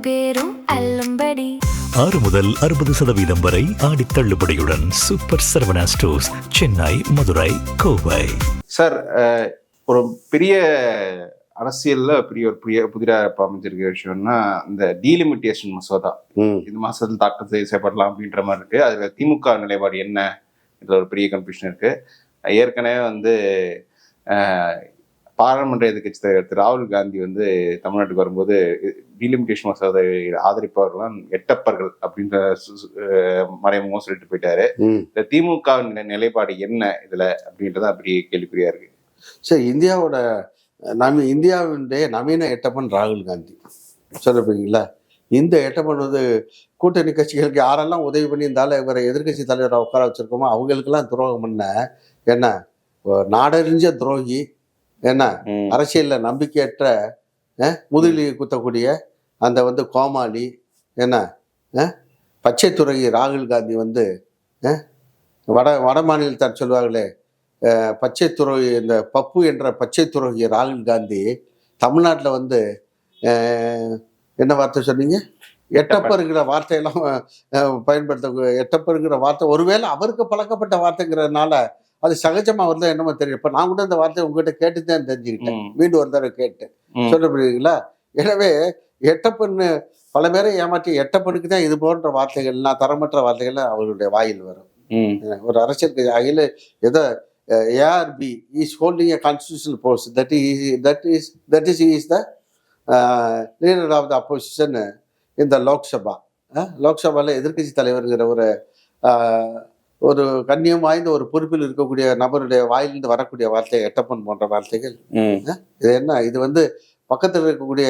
பேரும் அல்லும்படி 6 முதல் 60% வரை ஆடி தள்ளுபடியுடன் super Saravana stores, Chennai, Madurai, Kovai. Sir, ஒரு பெரிய அரசியல்ல புதிதாக அமைஞ்சிருக்க விஷயம்னா இந்த டீலிமிட்டேஷன் மசோதா இந்த மாசத்துல தாக்கல் செய்யப்படலாம் அப்படின்ற மாதிரி இருக்கு. அதுல திமுக நிலைப்பாடு என்ன? இதுல ஒரு பெரிய கன்ஃபியூஷன் இருக்கு. ஏற்கனவே பாராளுமன்ற எதிர்க்கட்சி தலைவர் திரு ராகுல் காந்தி தமிழ்நாட்டுக்கு வரும்போது டீலிமிட்டேஷன் மசோதை ஆதரிப்பவர்கள் எட்டப்பர்கள் அப்படின்ற மறைமுகம் சொல்லிட்டு போயிட்டாரு. இந்த திமுக நிலைப்பாடு என்ன இதுல அப்படின்றத அப்படி கேள்விக்குறியா இருக்கு. சரி, இந்தியாவுடைய நவீன எட்டப்பன் ராகுல் காந்தி சொல்லப்படுறீங்களா? இந்த எட்டப்பன் கூட்டணி கட்சிகளுக்கு யாரெல்லாம் உதவி பண்ணியிருந்தாலும் இவரை எதிர்கட்சி தலைவரை உட்கார வச்சிருக்கோமோ அவங்களுக்கெல்லாம் துரோகம் பண்ண என்ன நாடறிஞ்ச துரோகி, என்ன அரசியல்ல நம்பிக்கையற்ற முதுகலி குத்தக்கூடிய அந்த கோமாளி, என்ன பச்சை துரோகி ராகுல் காந்தி வட மாநிலத்தார் சொல்வார்களே பச்சை துரோகி, இந்த பப்பு என்ற பச்சை துரோகி ராகுல் காந்தி தமிழ்நாட்டில் என்ன வார்த்தை சொன்னீங்க? எட்டப்பருங்கிற வார்த்தையெல்லாம் பயன்படுத்த, எட்டப்பருங்கிற வார்த்தை ஒருவேளை அவருக்கு பழக்கப்பட்ட வார்த்தைங்கிறதுனால அது சகஜமா என்னமோ தெரியும். இப்ப நான் கூட இந்த வார்த்தையை உங்ககிட்ட கேட்டுதான் தெரிஞ்சுக்கிட்டேன், மீண்டும் ஒரு தடவை கேட்டேன். சொல்லப்படுறீங்களா? எனவே எட்டப்பண்ணு பல பேரை ஏமாற்றி எட்டப்பனுக்கு தான் இது போன்ற வார்த்தைகள்லாம் தரமற்ற வார்த்தைகள் அவருடைய வாயில் வரும். ஒரு அரசியல் அகில ஏதோ ARB is holding a constitutional post, that is he is the leader of the opposition in the Lok Sabha. லோக்சபால எதிர்கட்சி தலைவர்கிற ஒரு கண்ணியம் வாய்ந்த ஒரு பொறுப்பில் இருக்கக்கூடிய நபருடைய வாயிலிருந்து வரக்கூடிய வார்த்தை எட்டப்பன் போன்ற வார்த்தைகள். இது என்ன? இது பக்கத்தில் இருக்கக்கூடிய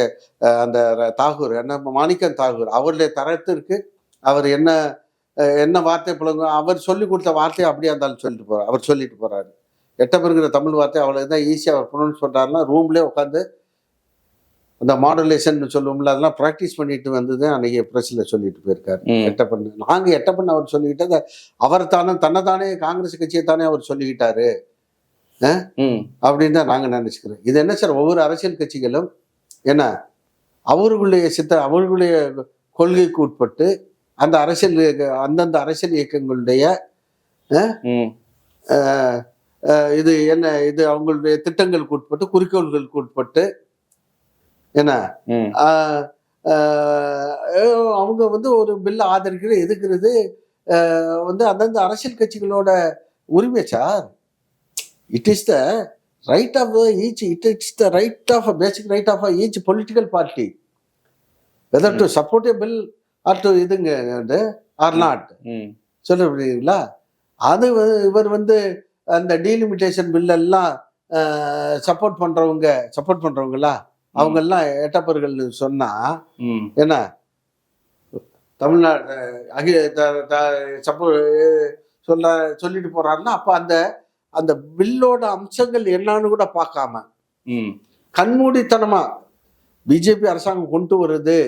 அந்த தாகூர், என்ன மாணிக்கம் தாகூர், அவருடைய தரத்திற்கு அவர் என்ன வார்த்தை புலங்க அவர் சொல்லி கொடுத்த வார்த்தையை அப்படியே இருந்தாலும் அவர் சொல்லிட்டு போறாரு. எட்டப்பருங்கிற தமிழ் வார்த்தை அவ்வளவுதான் ஈஸியாக அவர் ப்ரொனவுன்ஸ் பண்றாருன்னா ரூம்லேயே உட்காந்து அந்த மாடுலேஷன் சொல்லுவோம்ல, அதெல்லாம் ப்ராக்டிஸ் பண்ணிட்டு தான் அன்னைக்கு பிரஸ்ல சொல்லிட்டு போயிருக்காரு எட்டப்பன். நாங்கள் எட்டப்பன் அவர் சொல்லிக்கிட்டது அவர் தன்னைத்தானே காங்கிரஸ் கட்சியை தானே அவர் சொல்லிக்கிட்டாரு அப்படின்னு தான் நாங்கள் நினைச்சுக்கிறோம். இது என்ன சார், ஒவ்வொரு அரசியல் கட்சிகளும் என்ன அவர்களுடைய கொள்கைக்கு உட்பட்டு அந்தந்த அரசியல் இயக்கங்களுடைய இது என்ன, இது அவங்களுடைய திட்டங்களுக்கு உட்பட்டு குறிக்கோள்களுக்கு உட்பட்டு என்ன அவங்க ஒரு பில்லை ஆதரிக்கிறது எதுக்குறது அந்தந்த அரசியல் கட்சிகளோட உரிமை சார். It is the right of each, it is the right of basic right of each political party whether to support a bill or to or not. சொல்ல முடியுங்களா? அது இவர் அந்த டீலிமிட்டேஷன் பில்லெல்லாம் சப்போர்ட் பண்றவங்களா அவங்க எல்லாம் எட்டப்பர்கள்னு சொன்னா என்ன தமிழ்நாடு சொல்லிட்டு போறாருன்னா அப்ப அந்த பில்லோட அம்சங்கள் என்னன்னு கூட பார்க்காம கண்மூடித்தனமா பிஜேபி அரசாங்கம் கொண்டு வருது,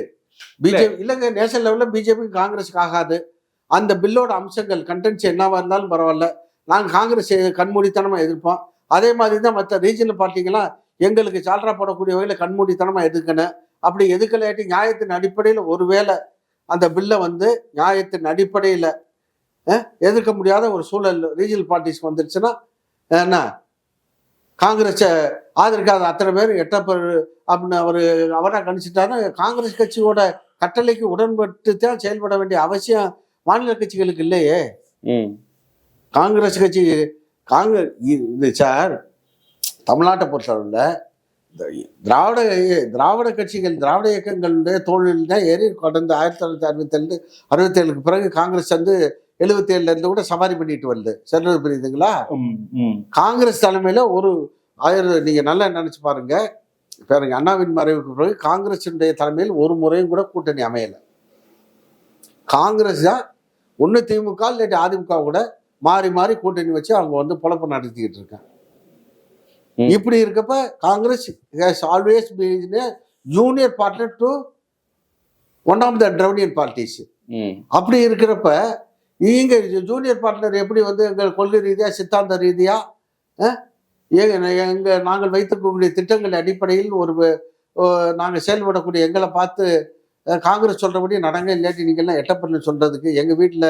பிஜேபி இல்லைங்க நேஷனல் லெவல்ல பிஜேபி காங்கிரஸுக்கு ஆகாது, அந்த பில்லோட அம்சங்கள் கண்டென்ட்ஸ் என்னவா இருந்தாலும் பரவாயில்ல, நாங்கள் காங்கிரஸ் கண்மூடித்தனமா எதிர்ப்போம். அதே மாதிரி தான் மற்ற ரீஜனல் பார்ட்டிங்கெல்லாம் எங்களுக்கு சால்ரா போடக்கூடிய வகையில் கண்மூடித்தனமா எதிர்க்கணும். அப்படி எதுக்கலாட்டி நியாயத்தின் அடிப்படையில் ஒருவேளை அந்த பில்லை நியாயத்தின் அடிப்படையில் எதிர்க்க முடியாத ஒரு சூழல் ரீஜனல் பார்ட்டிஸ்க்கு வந்துருச்சுன்னா என்ன காங்கிரஸை ஆதரிக்காத அத்தனை பேர் எட்டப்பர் அப்படின்னு அவராக கணிச்சிட்டாருன்னா காங்கிரஸ் கட்சியோட கட்டளைக்கு உடன்பட்டு தான் செயல்பட வேண்டிய அவசியம் மாநில கட்சிகளுக்கு இல்லையே. காங்கிரஸ் கட்சி இது சார் தமிழ்நாட்டை பொறுத்தளவில் திராவிட கட்சிகள் திராவிட இயக்கங்களுடைய தோழில் தான் ஏறி கடந்த 1967 பிறகு காங்கிரஸ் 77 கூட சவாரி பண்ணிட்டு வருது. சொல்றது புரியுதுங்களா? காங்கிரஸ் தலைமையில நீங்க நல்லா நினைச்சு பாருங்க, அண்ணாவின் மறைவுக்கு பிறகு காங்கிரஸினுடைய தலைமையில் ஒரு முறையும் கூட கூட்டணி அமையல. காங்கிரஸ் தான் ஒன்னு திமுக இல்லாட்டி அதிமுக கூட மாறி மாறி கூட்டணி வச்சு அவங்க பொழப்பு நடத்திக்கிட்டு இருக்காங்க. இப்படி இருக்கப்ப Congress has always been a junior partner to one of the Dravidian parties. அப்படி இருக்கிறப்ப நீங்க ஜூனியர் பார்ட்னர் எப்படி எங்கள் கொள்கை ரீதியா சித்தாந்த ரீதியா நாங்கள் வைத்திருக்கக்கூடிய திட்டங்கள் அடிப்படையில் நாங்கள் செயல்படக்கூடிய எங்களை பார்த்து காங்கிரஸ் சொல்றபடி நடங்க, இல்லாட்டி நீங்க எல்லாம் எட்டப்பன்னு சொல்றதுக்கு எங்க வீட்டுல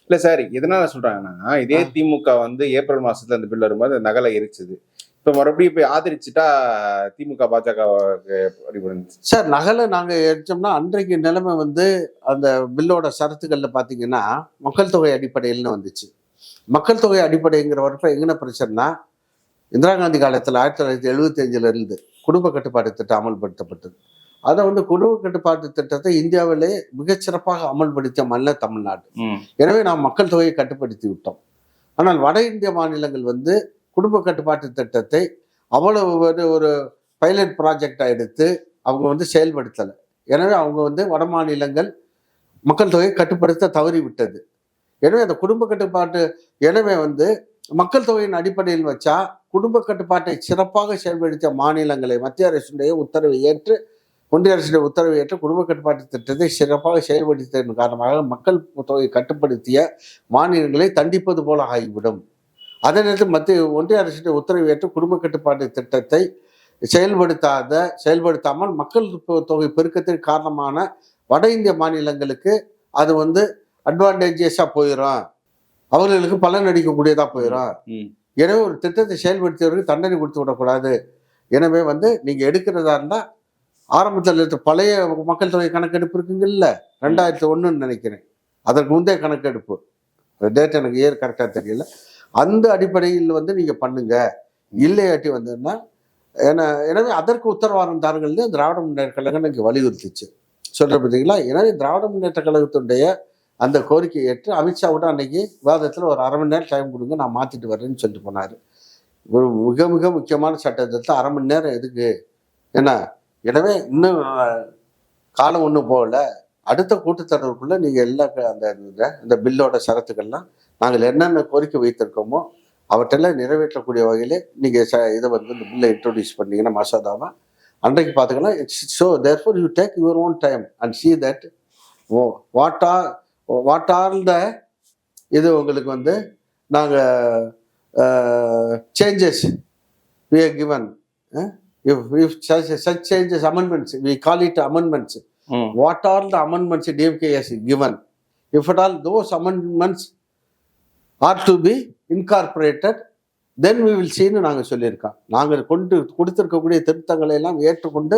இல்ல சார், எதனால சொல்றாங்கன்னா, இதே திமுக வந்து ஏப்ரல் மாசத்துல அந்த பில் வரும்போது நகலை எரிச்சது. இப்ப மறுபடியும் போய் ஆதரிச்சுட்டா திமுக பாஜக சார் நகலை நாங்க எரிச்சோம்னா அன்றைக்கு நிலைமை வந்து அந்த பில்லோட சரத்துக்கள்ல பாத்தீங்கன்னா மக்கள் தொகை அடிப்படையில்னு வந்துச்சு. மக்கள் தொகை அடிப்படைங்கிறவற்றை எங்கன பிரச்சனைனா, இந்திரா காந்தி காலத்துல 1975 இருந்து குடும்ப கட்டுப்பாடு திட்டம் அமல்படுத்தப்பட்டது. அதை வந்து குடும்ப கட்டுப்பாட்டு திட்டத்தை இந்தியாவிலே மிகச்சிறப்பாக அமல்படுத்திய மாநிலம் தமிழ்நாடு. எனவே நாம் மக்கள் தொகையை கட்டுப்படுத்தி விட்டோம். ஆனால் வட இந்திய மாநிலங்கள் வந்து குடும்ப கட்டுப்பாட்டு திட்டத்தை அவ்வளவு ஒரு பைலட் ப்ராஜெக்டா எடுத்து அவங்க வந்து செயல்படுத்தலை. எனவே அவங்க வந்து வட மாநிலங்கள் மக்கள் தொகையை கட்டுப்படுத்த தவறி விட்டது. எனவே அந்த குடும்ப கட்டுப்பாட்டு எனவே வந்து மக்கள் தொகையின் அடிப்படையில் வச்சா குடும்ப கட்டுப்பாட்டை சிறப்பாக செயல்படுத்திய மாநிலங்களை மத்திய அரசுடைய உத்தரவை ஏற்று, ஒன்றிய அரசுடைய உத்தரவை ஏற்று குடும்ப கட்டுப்பாட்டு திட்டத்தை சிறப்பாக செயல்படுத்தியதன் காரணமாக மக்கள் தொகை கட்டுப்படுத்திய மாநிலங்களை தண்டிப்பது போல ஆகிவிடும். அதே நேரத்தில் ஒன்றிய அரசுடைய உத்தரவை ஏற்று குடும்ப கட்டுப்பாட்டு திட்டத்தை செயல்படுத்தாமல் மக்கள் தொகை பெருக்கத்திற்கு காரணமான வட இந்திய மாநிலங்களுக்கு அது வந்து அட்வான்டேஜஸா போயிடும், அவர்களுக்கு பலன் அடிக்கக்கூடியதா போயிடும். எனவே ஒரு திட்டத்தை செயல்படுத்தியவர்களுக்கு தண்டனை கொடுத்து விடக்கூடாது. எனவே வந்து நீங்க எடுக்கிறதா இருந்தா ஆரம்பத்தில் இருக்க பழைய மக்கள் தொகை கணக்கெடுப்பு இருக்குங்கல்ல, 2001 நினைக்கிறேன், அதற்கு முந்தைய கணக்கெடுப்பு டேட் எனக்கு ஏர் கரெக்டாக தெரியல, அந்த அடிப்படையில் வந்து நீங்க பண்ணுங்க, இல்லையாட்டி வந்ததுன்னா எனவே அதற்கு உத்தரவாதம் தாருங்கள் திராவிட முன்னேற்ற கழகம் எனக்கு வலியுறுத்திச்சு. சொல்ற பார்த்தீங்களா? எனவே திராவிட முன்னேற்ற கழகத்துடைய அந்த கோரிக்கையை ஏற்று அமித்ஷாவோட அன்னைக்கு விவாதத்தில் ஒரு 1/2 மணி நேரம் டைம் கொடுங்க, நான் மாற்றிட்டு வரேன்னு சொல்லிட்டு போனார். ஒரு மிக மிக முக்கியமான சட்டத்தை 1/2 மணி நேரம் எதுக்கு என்ன? எனவே இன்னும் காலம் ஒன்றும் போகல, அடுத்த கூட்டத்தொடருக்குள்ள நீங்கள் எல்லா அந்த பில்லோட சரத்துக்கள்லாம் நாங்கள் என்னென்ன கோரிக்கை வைத்திருக்கோமோ அவற்றெல்லாம் நிறைவேற்றக்கூடிய வகையில் நீங்கள் இதை வந்து இந்த பில்லை இன்ட்ரோடியூஸ் பண்ணீங்கன்னா மசோதாவை அன்றைக்கு பார்த்துக்கலாம். So therefore you take your own time and see that what are த இது உங்களுக்கு வந்து நாங்கள் changes we are given. If such changes, amendments, we call it amendments. What are the amendments DMK has given? If at all those amendments are to be incorporated, then we will see ன்னு நாங்கள் சொல்லியிருக்கோம். நாங்கள் கொடுத்துருக்கக்கூடிய திருத்தங்களை எல்லாம் ஏற்றுக்கொண்டு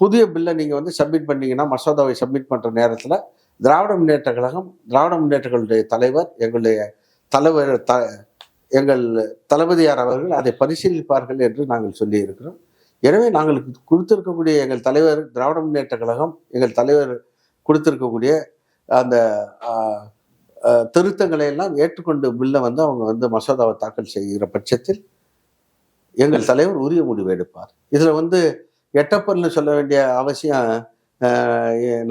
புதிய பில்லை நீங்கள் வந்து சப்மிட் பண்ணீங்கன்னா, மசோதாவை சப்மிட் பண்ணுற நேரத்தில் திராவிட முன்னேற்ற கழகம், திராவிட முன்னேற்றங்களுடைய தலைவர், எங்கள் தளபதியார் அவர்கள் அதை பரிசீலிப்பார்கள் என்று நாங்கள் சொல்லி இருக்கிறோம். எனவே நாங்கள் கொடுத்திருக்கக்கூடிய எங்கள் தலைவர் திராவிட முன்னேற்ற கழகம், எங்கள் தலைவர் கொடுத்திருக்கக்கூடிய அந்த திருத்தங்களை எல்லாம் ஏற்றுக்கொண்டு பில்லை வந்து அவங்க வந்து மசோதாவை தாக்கல் செய்கிற பட்சத்தில் எங்கள் தலைவர் உரிய முடிவு எடுப்பார். இதில் வந்து எட்டப்பன்னு சொல்ல வேண்டிய அவசியம்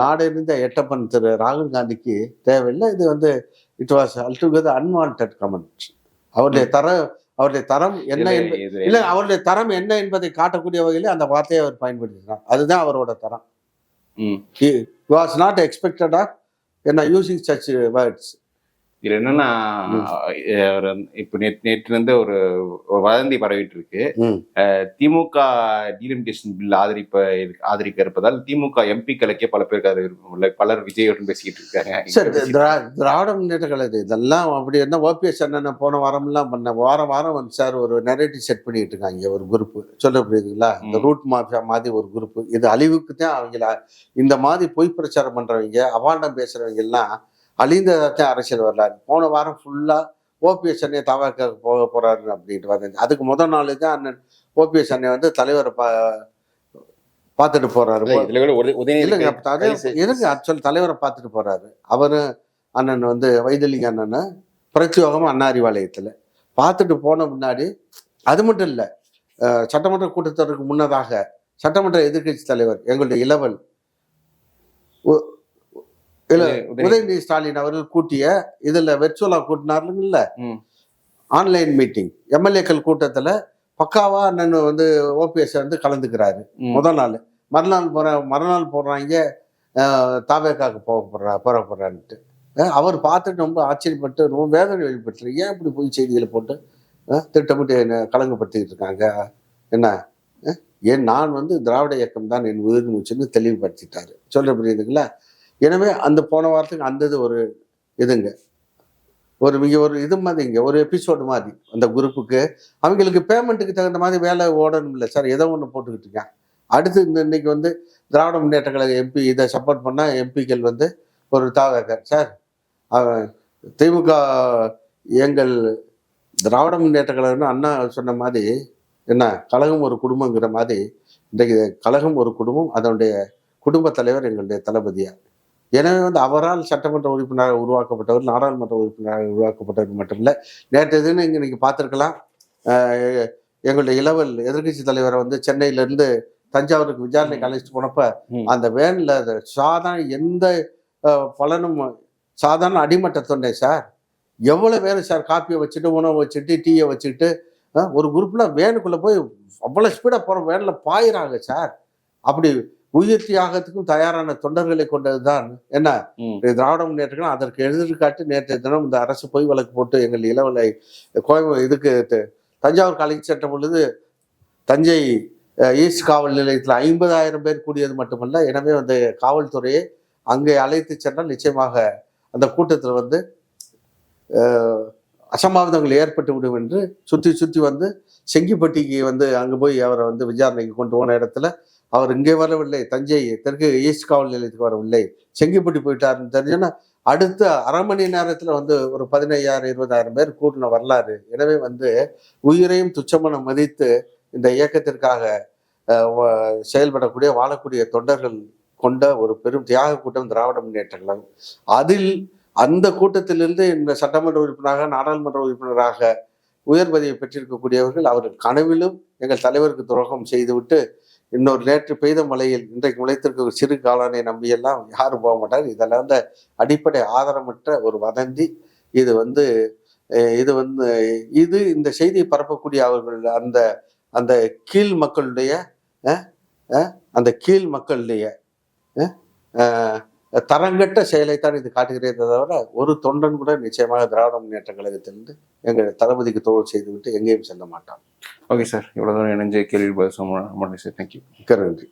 நாடு இருந்த எட்டப்பன் திரு ராகுல் காந்திக்கு தேவையில்லை. இது வந்து it was altogether unwanted comment. அவருடைய தரம் என்ன இல்லை, அவருடைய தரம் என்ன என்பதை காட்டக்கூடிய வகையில் அந்த வார்த்தையை அவர் பயன்படுத்தினார். அதுதான் அவரோட தரம். He was not expected of using such words. இதுல என்னன்னா, இப்ப நேற்று இருந்து ஒரு வதந்தி பரவிட்டு இருக்கு. திமுக டீலிமிட்டேஷன் பில் ஆதரிக்க இருப்பதால் திமுக எம்பிக்களுக்கே பல பேருக்கு பலர் விஜயுடன் பேசிக்கிட்டு இருக்காங்க. சார், திராவிட முன்னேற்ற கழகம் இதெல்லாம் அப்படி என்ன ஓபிஎஸ் அண்ணன் போன வாரம்லாம் பண்ண வாரம் வந்து சார் ஒரு நெரேட்டிவ் செட் பண்ணிட்டு இருக்காங்க. ஒரு குரூப் சொல்ல புரியுதுங்களா? இந்த ரூட் மாஃபியா மாதிரி ஒரு குரூப். இது அழிவுக்கு தான் அவங்கள இந்த மாதிரி பொய் பிரச்சாரம் பண்றவங்க, அவாண்டம் பேசுறவங்க எல்லாம் அழிந்ததான் அரசியல் வரலாறு. போன வாரம் ஃபுல்லா ஓபிஎஸ் அண்ணன் தவக்க போக போறாரு அப்படின்ட்டு வந்தது. அதுக்கு முதல் நாள் தான் அண்ணன் ஓபிஎஸ் அண்ணன் வந்து தலைவரை பார்த்துட்டு போறாரு. எதுக்கு ஆக்சுவல் தலைவரை பார்த்துட்டு போறாரு? அவரு அண்ணன் வந்து வைத்திலிங்க அண்ணன் பிரத்யோகமா அண்ணா அறிவாலயத்துல பார்த்துட்டு போன முன்னாடி, அது மட்டும் இல்லை, சட்டமன்ற கூட்டத்தொடருக்கு முன்னதாக சட்டமன்ற எதிர்கட்சி தலைவர் எங்களுடைய இளவல் உதயநிதி ஸ்டாலின் அவர்கள் கூட்டிய இதுல வெர்ச்சுவலா கூட்டினார்ல ஆன்லைன் மீட்டிங், எம்எல்ஏக்கள் கூட்டத்துல பக்காவா அண்ணன் வந்து ஓபிஎஸ் வந்து கலந்துக்கிறாரு. முதல் நாள் மறுநாள் போடுறாங்க தாவேக்காக்கு போறான்ட்டு. அவர் பார்த்துட்டு ரொம்ப ஆச்சரியப்பட்டு ரொம்ப வேதனை வெளிப்பட்டு, ஏன் இப்படி போய் செய்திகளை போட்டு திட்டமிட்டு என்ன கலங்கப்படுத்திக்கிட்டு இருக்காங்க, என்ன ஏன் நான் வந்து திராவிட இயக்கம் தான் என் உயிர் மூச்சுன்னு தெளிவுபடுத்திட்டாரு. சொல்ற புரியுதுங்களா? எனவே அந்த போன வாரத்துக்கு அந்த இது ஒரு இதுங்க, ஒரு இது மாதிரிங்க, ஒரு எபிசோடு மாதிரி அந்த குரூப்புக்கு. அவங்களுக்கு பேமெண்ட்டுக்கு தகுந்த மாதிரி வேலை ஓடணும் இல்லை சார், ஏதோ ஒன்று போட்டுக்கிட்டு இருக்கேன். அடுத்து இன்னைக்கு வந்து திராவிட முன்னேற்ற கழக எம்பி இதை சப்போர்ட் பண்ணால் எம்பிக்கள் வந்து ஒரு சார் திமுக எங்கள் திராவிட முன்னேற்ற கழகம்னு அண்ணா சொன்ன மாதிரி என்ன கழகம் ஒரு குடும்பங்கிற மாதிரி இன்றைக்கு கழகம் ஒரு குடும்பம், அதனுடைய குடும்ப தலைவர் எங்களுடைய தளபதியார். எனவே வந்து அவரால் சட்டமன்ற உறுப்பினராக உருவாக்கப்பட்டவர், நாடாளுமன்ற உறுப்பினராக உருவாக்கப்பட்டவர் மட்டும் இல்லை. நேற்று எதுன்னு இங்கே நீங்கள் பார்த்துருக்கலாம், எங்களுடைய இளவல் எதிர்கட்சி தலைவரை வந்து சென்னையிலேருந்து தஞ்சாவூருக்கு விசாரணைக்கு அழைச்சிட்டு போனப்ப அந்த வேனில் சாதாரண எந்த பலனும் சாதாரண அடிமட்ட தொண்டை சார், எவ்வளோ பேர் சார் காப்பியை வச்சுட்டு உணவை வச்சுட்டு டீயை வச்சுக்கிட்டு ஒரு குரூப்ல வேனுக்குள்ளே போய் அவ்வளோ ஸ்பீடாக போகிற வேனில் பாயிறாங்க சார். அப்படி உயிர் தியாகத்துக்கும் தயாரான தொண்டர்களை கொண்டது தான் என்ன திராவிட முன்னேற்றம். அதற்கு எதிர்காட்டு நேற்றைய தினம் இந்த அரசு பொய் வழக்கு போட்டு எங்கள் இளவலை இதுக்கு தஞ்சாவூருக்கு அழைத்து சென்ற பொழுது தஞ்சை ஈஸ்ட் காவல் நிலையத்தில் 50,000 பேர் கூடியது மட்டுமல்ல. எனவே வந்து காவல்துறையை அங்கே அழைத்து சென்றால் நிச்சயமாக அந்த கூட்டத்தில் வந்து அசம்பாவிதங்கள் ஏற்பட்டு விடும் என்று சுற்றி வந்து செங்கிப்பட்டிக்கு வந்து அங்கே போய் அவரை வந்து விசாரணைக்கு கொண்டு போன இடத்துல அவர் இங்கே வரவில்லை, தஞ்சை தெற்கு ஈஸ்ட் காவல் நிலையத்துக்கு வரவில்லை, செங்கிப்பட்டி போயிட்டாருன்னு தெரிஞ்சோன்னா அடுத்த அரை மணி நேரத்தில் வந்து ஒரு 15,000-20,000 பேர் கூட்டின வரலாறு. எனவே வந்து உயிரையும் துச்சமென மதித்து இந்த இயக்கத்திற்காக செயல்படக்கூடிய வாழக்கூடிய தொண்டர்கள் கொண்ட ஒரு பெரும் தியாக கூட்டம் திராவிட முன்னேற்ற கழகம். அதில் அந்த கூட்டத்திலிருந்து இந்த சட்டமன்ற உறுப்பினராக நாடாளுமன்ற உறுப்பினராக உயர் பதவியை பெற்றிருக்கக்கூடியவர்கள் அவர்கள் கனவிலும் எங்கள் தலைவருக்கு துரோகம் செய்துவிட்டு இன்னொரு நேற்று பெய்த மழையில் இன்றைக்கு முளைத்திருக்க ஒரு சிறு காளானை நம்பியெல்லாம் யாரும் போக மாட்டார். இதெல்லாம் வந்து அடிப்படை ஆதாரமற்ற ஒரு வதந்தி. இது வந்து இந்த செய்தியை பரப்பக்கூடிய அவர்கள் அந்த அந்த கீழ் மக்களுடைய தரங்கட்ட செயலைத்தான் இது காட்டுகிறதே தவிர ஒரு தொண்டன் கூட நிச்சயமாக திராவிட முன்னேற்ற கழகத்திலிருந்து எங்கள் தளபதிக்கு தோல் செய்துவிட்டு எங்கேயும் செல்ல மாட்டான். ஓகே சார், இவ்வளோ தூரம் இணைஞ்ச கேள்வி பதில் சொன்ன சார், தேங்க்யூ. நன்றி.